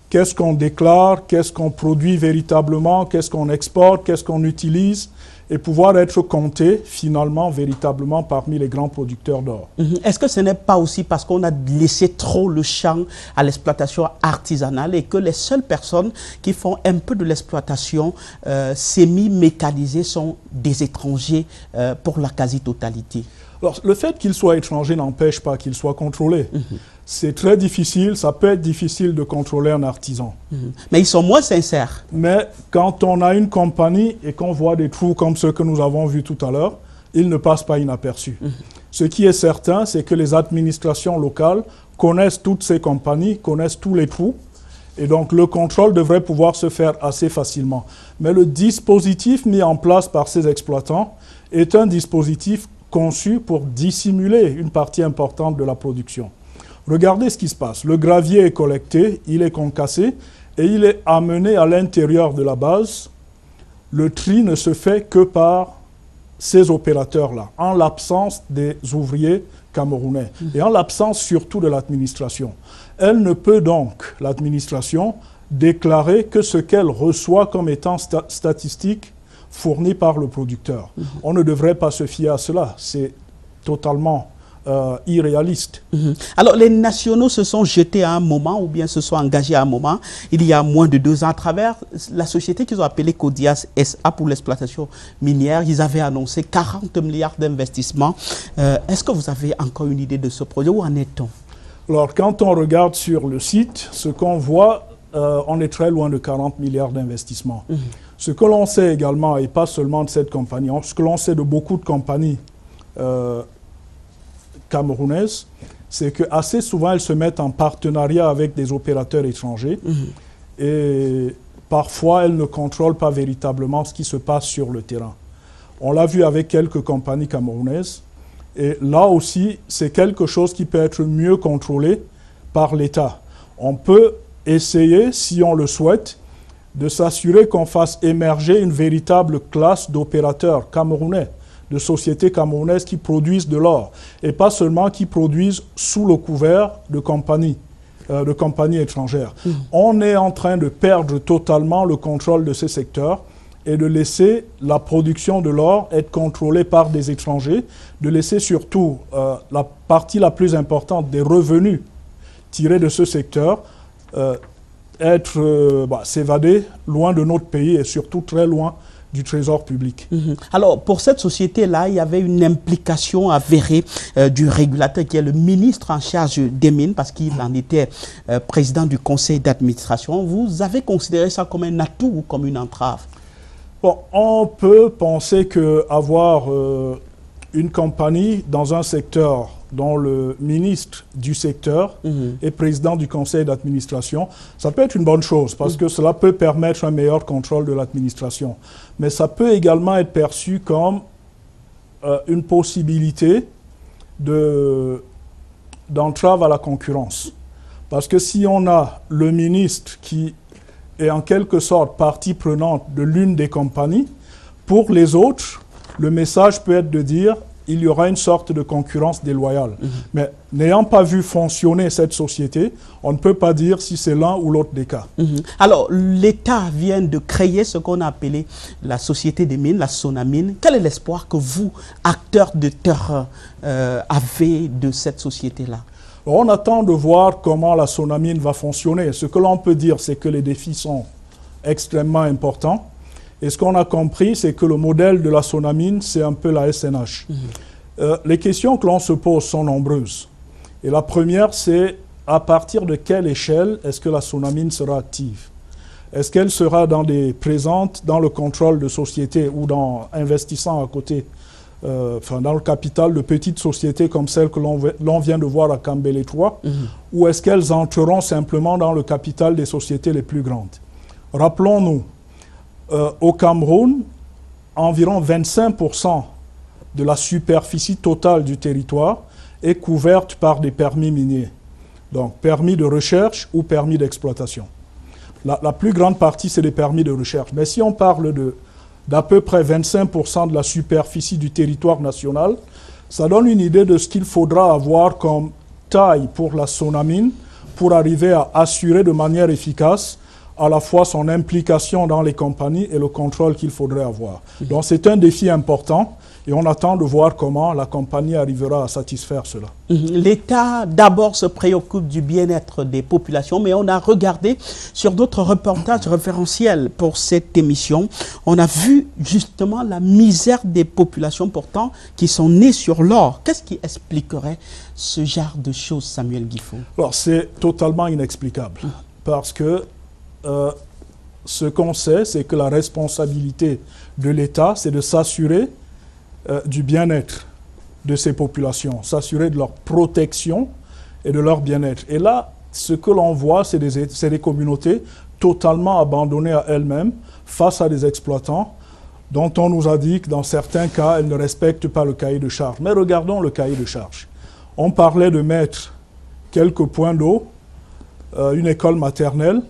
qu'est-ce qu'on déclare, qu'est-ce qu'on produit véritablement, qu'est-ce qu'on exporte, qu'est-ce qu'on utilise, et pouvoir être compté finalement véritablement parmi les grands producteurs d'or. Est-ce que ce n'est pas aussi parce qu'on a laissé trop le champ à l'exploitation artisanale et que les seules personnes qui font un peu de l'exploitation semi-mécanisée sont des étrangers pour la quasi-totalité? Alors, le fait qu'ils soient étrangers n'empêche pas qu'ils soient contrôlés. C'est très difficile, ça peut être difficile de contrôler un artisan. Mais ils sont moins sincères. Mais quand on a une compagnie et qu'on voit des trous comme ceux que nous avons vus tout à l'heure, ils ne passent pas inaperçus. Ce qui est certain, c'est que les administrations locales connaissent toutes ces compagnies, connaissent tous les trous, et donc le contrôle devrait pouvoir se faire assez facilement. Mais le dispositif mis en place par ces exploitants est un dispositif conçu pour dissimuler une partie importante de la production. Regardez ce qui se passe. Le gravier est collecté, il est concassé et il est amené à l'intérieur de la base. Le tri ne se fait que par ces opérateurs-là, en l'absence des ouvriers camerounais et en l'absence surtout de l'administration. Elle ne peut donc, l'administration, déclarer que ce qu'elle reçoit comme étant statistique fourni par le producteur. On ne devrait pas se fier à cela. C'est totalement irréaliste. Alors, les nationaux se sont jetés à un moment ou bien se sont engagés à un moment, il y a moins de 2 ans, à travers la société qu'ils ont appelée Codias SA pour l'exploitation minière. Ils avaient annoncé 40 milliards d'investissements. Est-ce que vous avez encore une idée de ce projet? Où en est-on? Alors, quand on regarde sur le site, ce qu'on voit, on est très loin de 40 milliards d'investissements. Ce que l'on sait également, et pas seulement de cette compagnie, ce que l'on sait de beaucoup de compagnies camerounaises, c'est qu'assez souvent, elles se mettent en partenariat avec des opérateurs étrangers et parfois, elles ne contrôlent pas véritablement ce qui se passe sur le terrain. On l'a vu avec quelques compagnies camerounaises et là aussi, c'est quelque chose qui peut être mieux contrôlé par l'État. On peut essayer, si on le souhaite, de s'assurer qu'on fasse émerger une véritable classe d'opérateurs camerounais, de sociétés camerounaises qui produisent de l'or, et pas seulement qui produisent sous le couvert de compagnies étrangères. On est en train de perdre totalement le contrôle de ces secteurs et de laisser la production de l'or être contrôlée par des étrangers, de laisser surtout la partie la plus importante des revenus tirés de ce secteur s'évader loin de notre pays et surtout très loin du trésor public. Alors, pour cette société-là, il y avait une implication avérée du régulateur qui est le ministre en charge des mines parce qu'il en était président du conseil d'administration. Vous avez considéré ça comme un atout ou comme une entrave? Bon, on peut penser qu'avoir une compagnie dans un secteur dont le ministre du secteur est président du conseil d'administration, ça peut être une bonne chose parce que cela peut permettre un meilleur contrôle de l'administration. Mais ça peut également être perçu comme une possibilité d'entrave à la concurrence. Parce que si on a le ministre qui est en quelque sorte partie prenante de l'une des compagnies, pour les autres, le message peut être de dire il y aura une sorte de concurrence déloyale. Mais n'ayant pas vu fonctionner cette société, on ne peut pas dire si c'est l'un ou l'autre des cas. Alors, l'État vient de créer ce qu'on a appelé la Société des mines, la Sonamine. Quel est l'espoir que vous, acteurs de terrain, avez de cette société-là? On attend de voir comment la Sonamine va fonctionner. Ce que l'on peut dire, c'est que les défis sont extrêmement importants. Et ce qu'on a compris, c'est que le modèle de la Sonamine, c'est un peu la SNH. Les questions que l'on se pose sont nombreuses. Et la première, c'est à partir de quelle échelle est-ce que la Sonamine sera active? Est-ce qu'elle sera présente dans le contrôle de sociétés ou investissant à côté, dans le capital de petites sociétés comme celle que l'on vient de voir à Kambele 3, ou est-ce qu'elles entreront simplement dans le capital des sociétés les plus grandes? Rappelons-nous, au Cameroun, environ 25% de la superficie totale du territoire est couverte par des permis miniers. Donc, permis de recherche ou permis d'exploitation. La plus grande partie, c'est des permis de recherche. Mais si on parle d'à peu près 25% de la superficie du territoire national, ça donne une idée de ce qu'il faudra avoir comme taille pour la Sonamine pour arriver à assurer de manière efficace à la fois son implication dans les compagnies et le contrôle qu'il faudrait avoir. Donc c'est un défi important et on attend de voir comment la compagnie arrivera à satisfaire cela. L'État d'abord se préoccupe du bien-être des populations, mais on a regardé sur d'autres reportages référentiels pour cette émission. On a vu justement la misère des populations pourtant qui sont nées sur l'or. Qu'est-ce qui expliquerait ce genre de choses, Samuel Guifo? Alors c'est totalement inexplicable parce que ce qu'on sait, c'est que la responsabilité de l'État, c'est de s'assurer du bien-être de ces populations, s'assurer de leur protection et de leur bien-être. Et là, ce que l'on voit, c'est des communautés totalement abandonnées à elles-mêmes face à des exploitants dont on nous a dit que dans certains cas, elles ne respectent pas le cahier de charge. Mais regardons le cahier de charge. On parlait de mettre quelques points d'eau, une école maternelle.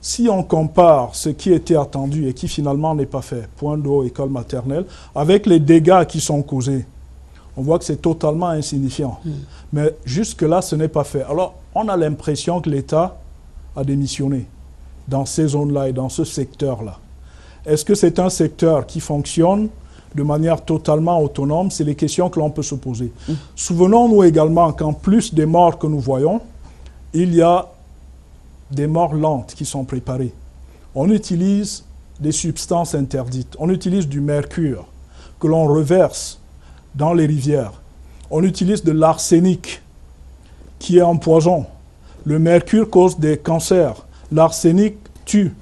Si on compare ce qui était attendu et qui finalement n'est pas fait, point d'eau, école maternelle, avec les dégâts qui sont causés, on voit que c'est totalement insignifiant. Mais jusque-là, ce n'est pas fait. Alors, on a l'impression que l'État a démissionné. dans ces zones-là et dans ce secteur-là. Est-ce que c'est un secteur qui fonctionne de manière totalement autonome? C'est les questions que l'on peut se poser. Souvenons-nous également qu'en plus des morts que nous voyons, il y a des morts lentes qui sont préparées. On utilise des substances interdites. On utilise du mercure que l'on reverse dans les rivières. On utilise de l'arsenic qui est un poison. Le mercure cause des cancers. L'arsenic tue.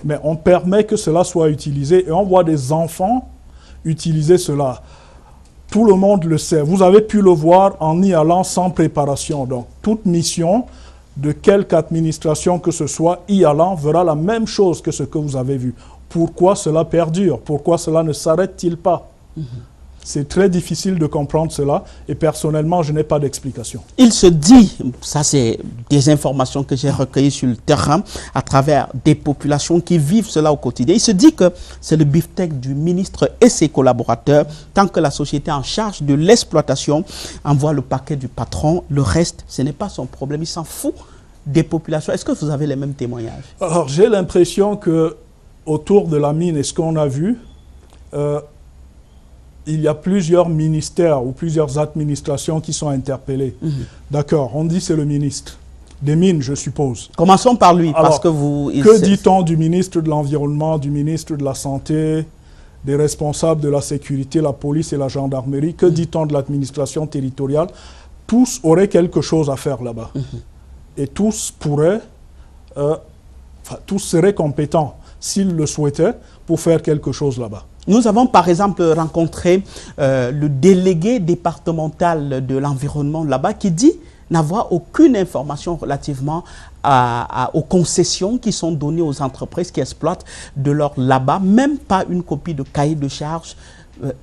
Mais on permet que cela soit utilisé et on voit des enfants utiliser cela. Tout le monde le sait. Vous avez pu le voir en y allant sans préparation. Donc, toute mission de quelque administration que ce soit, y allant, verra la même chose que ce que vous avez vu. Pourquoi cela perdure? Pourquoi cela ne s'arrête-t-il pas? C'est très difficile de comprendre cela et personnellement, je n'ai pas d'explication. Il se dit, ça c'est des informations que j'ai recueillies sur le terrain à travers des populations qui vivent cela au quotidien. Il se dit que c'est le beefsteak du ministre et ses collaborateurs. Tant que la société en charge de l'exploitation envoie le paquet du patron, le reste, ce n'est pas son problème. Il s'en fout des populations. Est-ce que vous avez les mêmes témoignages? Alors j'ai l'impression que autour de la mine et ce qu'on a vu, il y a plusieurs ministères ou plusieurs administrations qui sont interpellées. D'accord, on dit c'est le ministre des Mines, je suppose. Commençons par lui, alors, parce que vous... Que dit-on du ministre de l'Environnement, du ministre de la Santé, des responsables de la sécurité, la police et la gendarmerie? Que dit-on de l'administration territoriale? Tous auraient quelque chose à faire là-bas. Et tous pourraient... tous seraient compétents, s'ils le souhaitaient, pour faire quelque chose là-bas. Nous avons par exemple rencontré le délégué départemental de l'environnement là-bas qui dit n'avoir aucune information relativement aux concessions qui sont données aux entreprises qui exploitent de l'or là-bas, même pas une copie de cahier de charge.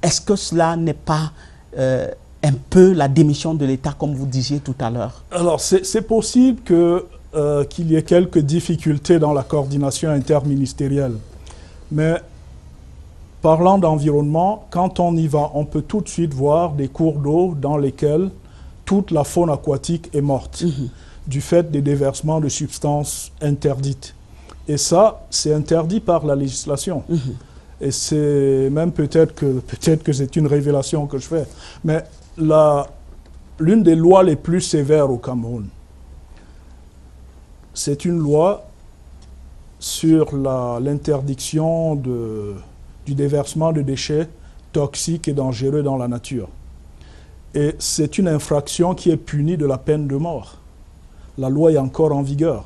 Est-ce que cela n'est pas un peu la démission de l'État comme vous disiez tout à l'heure? Alors c'est possible qu'il y ait quelques difficultés dans la coordination interministérielle, mais parlant d'environnement, quand on y va, on peut tout de suite voir des cours d'eau dans lesquels toute la faune aquatique est morte du fait des déversements de substances interdites. Et ça, c'est interdit par la législation. Et c'est même peut-être que c'est une révélation que je fais, mais l'une des lois les plus sévères au Cameroun, c'est une loi sur l'interdiction du déversement de déchets toxiques et dangereux dans la nature. Et c'est une infraction qui est punie de la peine de mort. La loi est encore en vigueur.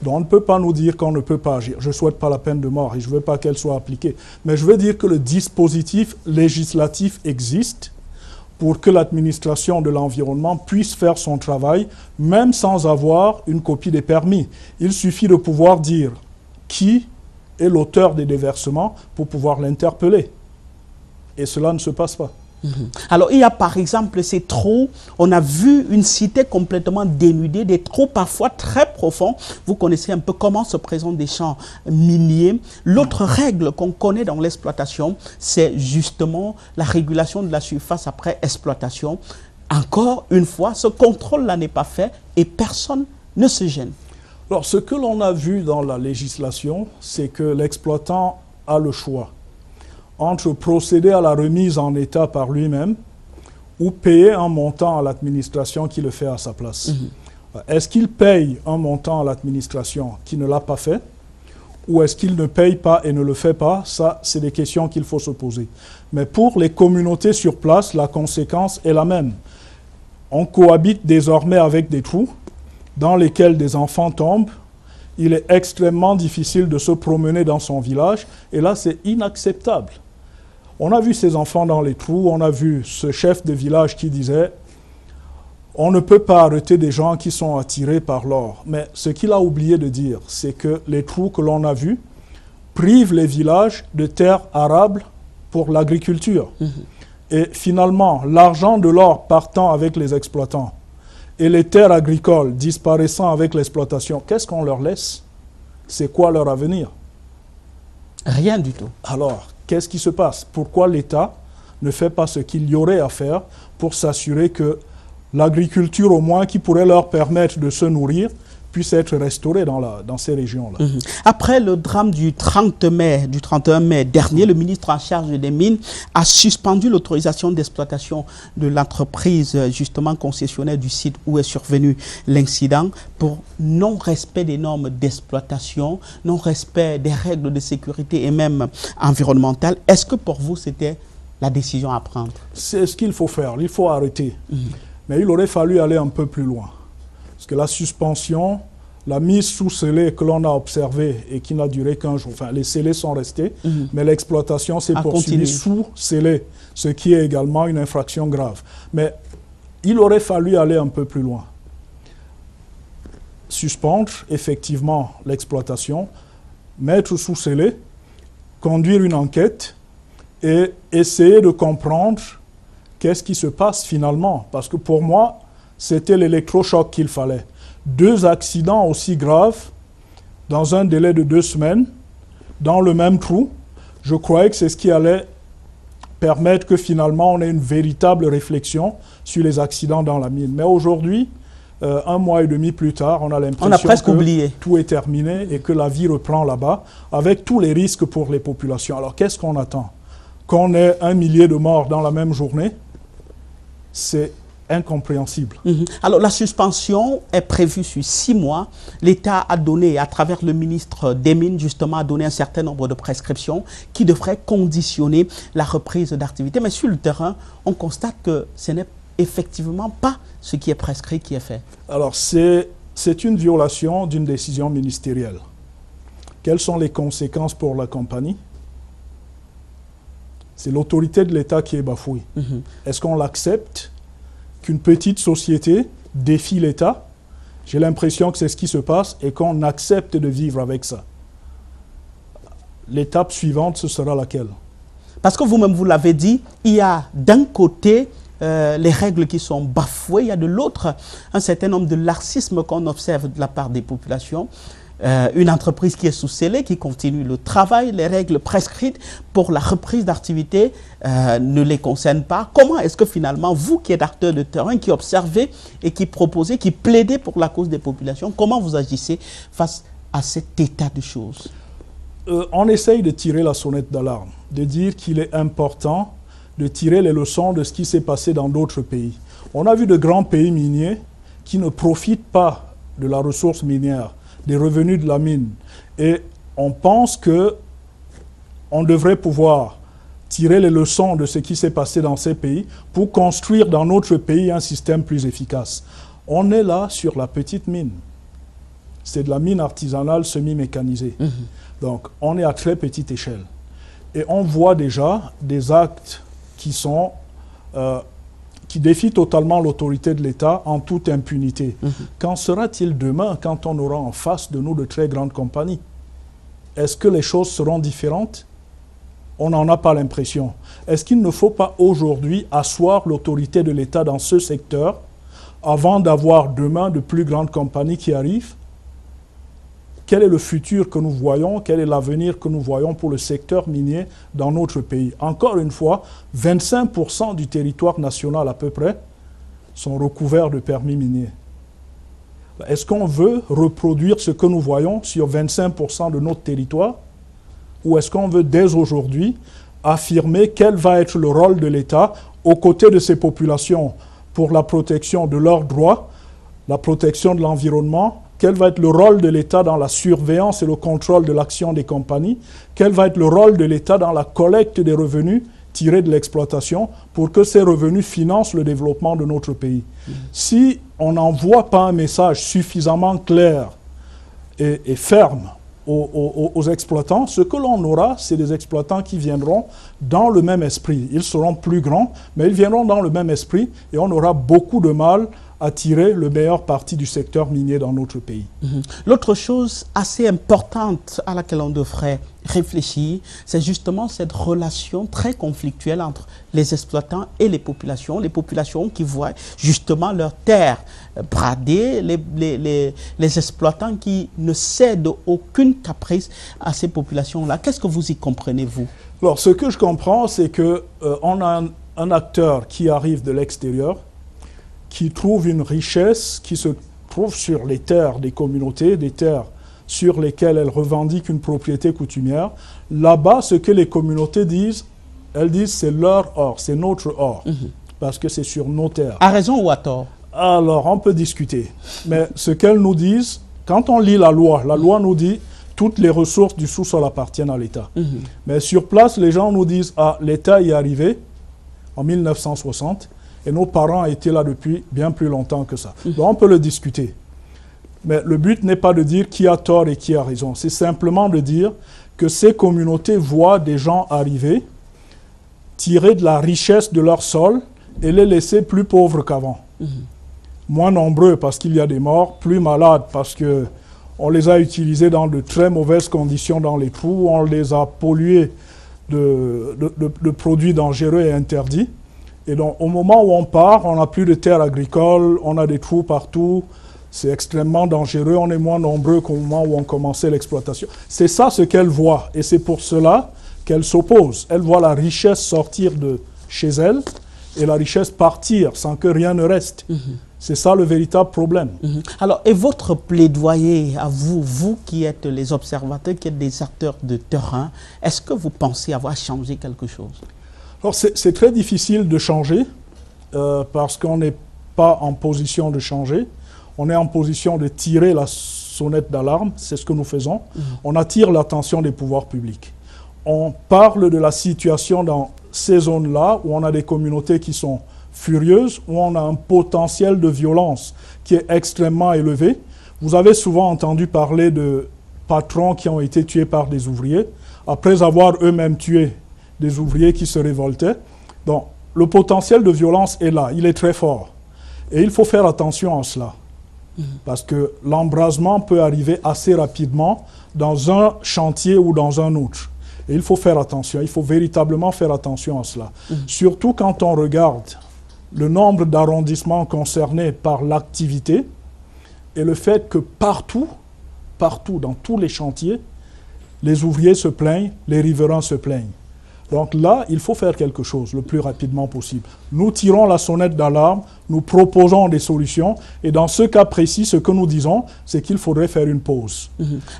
Donc on ne peut pas nous dire qu'on ne peut pas agir. Je ne souhaite pas la peine de mort et je ne veux pas qu'elle soit appliquée. Mais je veux dire que le dispositif législatif existe pour que l'administration de l'environnement puisse faire son travail, même sans avoir une copie des permis. Il suffit de pouvoir dire qui est l'auteur des déversements pour pouvoir l'interpeller. Et cela ne se passe pas. Alors, il y a par exemple ces trous, on a vu une cité complètement dénudée, des trous parfois très profonds. Vous connaissez un peu comment se présentent des champs miniers. L'autre règle qu'on connaît dans l'exploitation, c'est justement la régulation de la surface après exploitation. Encore une fois, ce contrôle-là n'est pas fait et personne ne se gêne. Alors, ce que l'on a vu dans la législation, c'est que l'exploitant a le choix entre procéder à la remise en état par lui-même ou payer un montant à l'administration qui le fait à sa place. Est-ce qu'il paye un montant à l'administration qui ne l'a pas fait ou est-ce qu'il ne paye pas et ne le fait pas? Ça, c'est des questions qu'il faut se poser. Mais pour les communautés sur place, la conséquence est la même. On cohabite désormais avec des trous dans lesquels des enfants tombent. Il est extrêmement difficile de se promener dans son village et là, c'est inacceptable. On a vu ces enfants dans les trous, on a vu ce chef de village qui disait « On ne peut pas arrêter des gens qui sont attirés par l'or ». Mais ce qu'il a oublié de dire, c'est que les trous que l'on a vus privent les villages de terres arables pour l'agriculture. Et finalement, l'argent de l'or partant avec les exploitants et les terres agricoles disparaissant avec l'exploitation, qu'est-ce qu'on leur laisse? C'est quoi leur avenir? Rien du tout. Alors, qu'est-ce qui se passe? Pourquoi l'État ne fait pas ce qu'il y aurait à faire pour s'assurer que l'agriculture, au moins, qui pourrait leur permettre de se nourrir, puisse être restaurée dans ces régions-là. Après le drame du 31 mai dernier, le ministre en charge des Mines a suspendu l'autorisation d'exploitation de l'entreprise justement concessionnaire du site où est survenu l'incident pour non-respect des normes d'exploitation, non-respect des règles de sécurité et même environnementales. Est-ce que pour vous, c'était la décision à prendre? C'est ce qu'il faut faire, il faut arrêter. Mais il aurait fallu aller un peu plus loin. Parce que la suspension, la mise sous scellé que l'on a observée et qui n'a duré qu'un jour, enfin les scellés sont restés, mais l'exploitation s'est poursuivie sous scellé, ce qui est également une infraction grave. Mais il aurait fallu aller un peu plus loin. Suspendre effectivement l'exploitation, mettre sous scellé, conduire une enquête et essayer de comprendre qu'est-ce qui se passe finalement. Parce que pour moi, c'était l'électrochoc qu'il fallait. 2 accidents aussi graves dans un délai de 2 semaines, dans le même trou. Je croyais que c'est ce qui allait permettre que finalement on ait une véritable réflexion sur les accidents dans la mine. Mais aujourd'hui, 1 mois et demi plus tard, on a l'impression que tout est terminé et que la vie reprend là-bas, avec tous les risques pour les populations. Alors qu'est-ce qu'on attend? Qu'on ait 1 millier de morts dans la même journée, c'est incompréhensible. Alors la suspension est prévue sur 6 mois. L'État a donné, à travers le ministre des Mines, justement, a donné un certain nombre de prescriptions qui devraient conditionner la reprise d'activité. Mais sur le terrain, on constate que ce n'est effectivement pas ce qui est prescrit qui est fait. Alors c'est une violation d'une décision ministérielle. Quelles sont les conséquences pour la compagnie? C'est l'autorité de l'État qui est bafouée. Est-ce qu'on l'accepte qu'une petite société défie l'État? J'ai l'impression que c'est ce qui se passe et qu'on accepte de vivre avec ça. L'étape suivante, ce sera laquelle? Parce que vous-même, vous l'avez dit, il y a d'un côté les règles qui sont bafouées, il y a de l'autre un certain nombre de laxisme qu'on observe de la part des populations. Une entreprise qui est sous scellé, qui continue le travail, les règles prescrites pour la reprise d'activité ne les concernent pas. Comment est-ce que finalement, vous qui êtes acteur de terrain, qui observez et qui proposez, qui plaidez pour la cause des populations, comment vous agissez face à cet état de choses? On essaye de tirer la sonnette d'alarme, de dire qu'il est important de tirer les leçons de ce qui s'est passé dans d'autres pays. On a vu de grands pays miniers qui ne profitent pas de la ressource minière, des revenus de la mine. Et on pense qu'on devrait pouvoir tirer les leçons de ce qui s'est passé dans ces pays pour construire dans notre pays un système plus efficace. On est là sur la petite mine. C'est de la mine artisanale semi-mécanisée. Donc, on est à très petite échelle. Et on voit déjà des actes qui défient totalement l'autorité de l'État en toute impunité. Qu'en sera-t-il demain quand on aura en face de nous de très grandes compagnies? Est-ce que les choses seront différentes? On n'en a pas l'impression. Est-ce qu'il ne faut pas aujourd'hui asseoir l'autorité de l'État dans ce secteur avant d'avoir demain de plus grandes compagnies qui arrivent? Quel est le futur que nous voyons? Quel est l'avenir que nous voyons pour le secteur minier dans notre pays? Encore une fois, 25% du territoire national à peu près sont recouverts de permis miniers. Est-ce qu'on veut reproduire ce que nous voyons sur 25% de notre territoire? Ou est-ce qu'on veut dès aujourd'hui affirmer quel va être le rôle de l'État aux côtés de ces populations pour la protection de leurs droits, la protection de l'environnement? Quel va être le rôle de l'État dans la surveillance et le contrôle de l'action des compagnies? Quel va être le rôle de l'État dans la collecte des revenus tirés de l'exploitation pour que ces revenus financent le développement de notre pays? Si on n'envoie pas un message suffisamment clair et ferme aux exploitants, ce que l'on aura, c'est des exploitants qui viendront dans le même esprit. Ils seront plus grands, mais ils viendront dans le même esprit et on aura beaucoup de mal à tirer le meilleur parti du secteur minier dans notre pays. L'autre chose assez importante à laquelle on devrait réfléchir, c'est justement cette relation très conflictuelle entre les exploitants et les populations qui voient justement leurs terres bradées, les exploitants qui ne cèdent aucune caprice à ces populations-là. Qu'est-ce que vous y comprenez, vous? Alors, ce que je comprends, c'est qu'on a un acteur qui arrive de l'extérieur, qui trouve une richesse qui se trouvent sur les terres des communautés, des terres sur lesquelles elles revendiquent une propriété coutumière. Là-bas, ce que les communautés disent, elles disent c'est leur or, c'est notre or, parce que c'est sur nos terres. À raison ou à tort? Alors, on peut discuter. Mais ce qu'elles nous disent, quand on lit la loi nous dit toutes les ressources du sous-sol appartiennent à l'État. Mais sur place, les gens nous disent, ah, l'État y est arrivé en 1960 et nos parents étaient là depuis bien plus longtemps que ça. Donc on peut le discuter. Mais le but n'est pas de dire qui a tort et qui a raison. C'est simplement de dire que ces communautés voient des gens arriver, tirer de la richesse de leur sol et les laisser plus pauvres qu'avant. Moins nombreux parce qu'il y a des morts, plus malades parce que on les a utilisés dans de très mauvaises conditions dans les trous, on les a pollués de produits dangereux et interdits. Et donc, au moment où on part, on n'a plus de terres agricoles, on a des trous partout, c'est extrêmement dangereux, on est moins nombreux qu'au moment où on commençait l'exploitation. C'est ça ce qu'elle voit, et c'est pour cela qu'elle s'oppose. Elle voit la richesse sortir de chez elle et la richesse partir sans que rien ne reste. C'est ça le véritable problème. Alors, et votre plaidoyer à vous, vous qui êtes les observateurs, qui êtes des acteurs de terrain, est-ce que vous pensez avoir changé quelque chose? Alors, c'est très difficile de changer parce qu'on n'est pas en position de changer. On est en position de tirer la sonnette d'alarme, c'est ce que nous faisons. On attire l'attention des pouvoirs publics. On parle de la situation dans ces zones-là où on a des communautés qui sont furieuses, où on a un potentiel de violence qui est extrêmement élevé. Vous avez souvent entendu parler de patrons qui ont été tués par des ouvriers, après avoir eux-mêmes tué des ouvriers qui se révoltaient. Donc, le potentiel de violence est là, il est très fort. Et il faut faire attention à cela. Parce que l'embrasement peut arriver assez rapidement dans un chantier ou dans un autre. Et il faut faire attention, il faut véritablement faire attention à cela. Surtout quand on regarde le nombre d'arrondissements concernés par l'activité et le fait que partout, dans tous les chantiers, les ouvriers se plaignent, les riverains se plaignent. Donc là, il faut faire quelque chose le plus rapidement possible. Nous tirons la sonnette d'alarme, nous proposons des solutions, et dans ce cas précis, ce que nous disons, c'est qu'il faudrait faire une pause.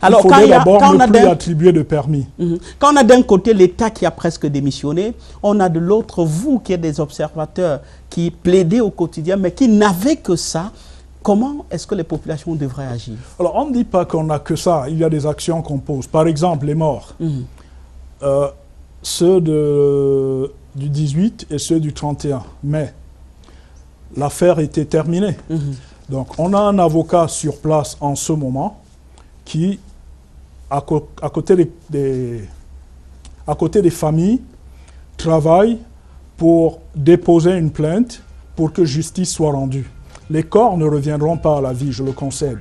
Alors, il faudrait d'abord ne plus attribuer de permis. Quand on a d'un côté l'État qui a presque démissionné, on a de l'autre vous qui êtes des observateurs qui plaidaient au quotidien, mais qui n'avaient que ça. Comment est-ce que les populations devraient agir? Alors, on ne dit pas qu'on n'a que ça, il y a des actions qu'on pose. Par exemple, les morts. Ceux du 18 et ceux du 31 mai. L'affaire était terminée. Donc, on a un avocat sur place en ce moment qui, à côté des familles, travaille pour déposer une plainte pour que justice soit rendue. Les corps ne reviendront pas à la vie, je le concède.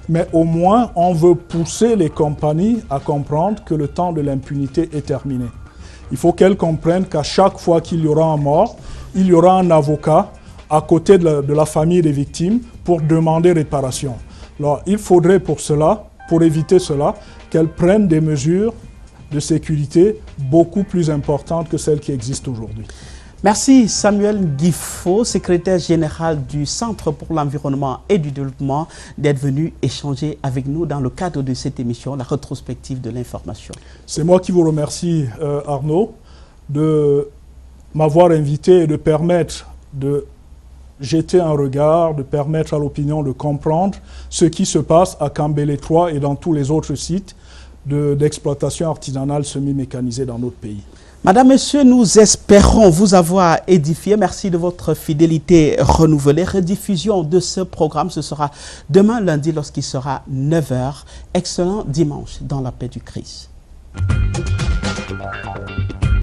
Mais au moins, on veut pousser les compagnies à comprendre que le temps de l'impunité est terminé. Il faut qu'elles comprennent qu'à chaque fois qu'il y aura un mort, il y aura un avocat à côté de la famille des victimes pour demander réparation. Alors, il faudrait pour cela, pour éviter cela, qu'elles prennent des mesures de sécurité beaucoup plus importantes que celles qui existent aujourd'hui. Merci Samuel Guifo, secrétaire général du Centre pour l'environnement et du développement, d'être venu échanger avec nous dans le cadre de cette émission, la rétrospective de l'information. C'est moi qui vous remercie, Arnaud, de m'avoir invité et de permettre de jeter un regard, de permettre à l'opinion de comprendre ce qui se passe à Kambélé 3 et dans tous les autres sites d'exploitation artisanale semi-mécanisée dans notre pays. Madame, Monsieur, nous espérons vous avoir édifié. Merci de votre fidélité renouvelée. Rediffusion de ce programme, ce sera demain lundi lorsqu'il sera 9 h. Excellent dimanche dans la paix du Christ.